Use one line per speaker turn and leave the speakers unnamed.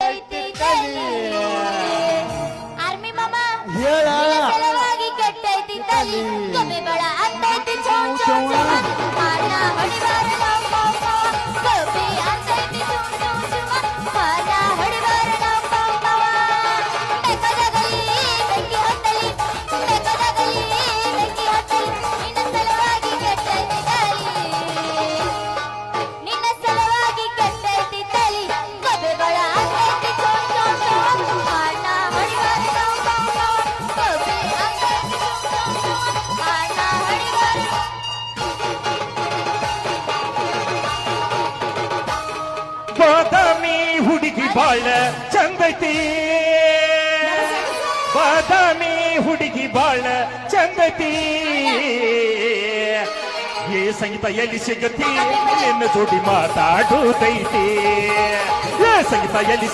ಐತಿ ತಲಿ ಆರ್ಮಿ ಮಾಮ
ಹೇಳ
ಸಲವಾಗಿ ಕೆಟ್ಟೈತಿ ತಲಿ ಕಮ್ಮಿ ಬಳ ಅಂತೈತಿ ಚೌ ಚೌ ಚೌ ಮಾನ ಹೊಡಿಬಾರ ನಾವು ಪಾವ್ ಪಾವ ಕಬ್ಬಿ ಅಂತೈತಿ ಚುಮ್ ಚುಮ್ ಚುಮ ಮಾನ ಹೊಡಿಬಾರ ನಾವು ಪಾವ್ ಪಾವ ಬೆಕ್ಕದಾಗಲಿ ಬೆಂಕಿ ಹತ್ತಲಿ ಬೆಕ್ಕದಾಗಲಿ ಬೆಂಕಿ ಹತ್ತಲಿ ನಿನ್ನ ಸಲವಾಗಿ ಕೆಟ್ಟೈತಿ ತಲಿ ನಿನ್ನ ಸಲವಾಗಿ ಕೆಟ್ಟೈತಿ ತಲಿ ಕಬ್ಬಿ ಬಳ ಅಂತೈತಿ ಚೌ ಚೌ ಚೌ ಮಾನ ಹೊಡಿಬಾರ ನಾವು ಪಾವ್ ಪಾವ ಕಬ್ಬಿ ಅಂತೈತಿ ಚುಮ್ ಚುಮ್ ಚುಮ ಮಾನ ಹೊಡಿಬಾರ
ಬಾದಾಮಿ ಹುಡುಗಿ ಬಾಳ ಚಂದೈತಿ ಬಾದಾಮಿ ಹುಡುಗಿ ಬಾಳ ಚಂದೈತಿ ಏ ಸಂಗೀತ ಎಲ್ಲಿ ಸಿಗತಿ ನಿನ್ನ ಜೋಡಿ ಮಾತಾಡುತ್ತೈತಿ ಏ ಸಂಗೀತ ಎಲ್ಲಿ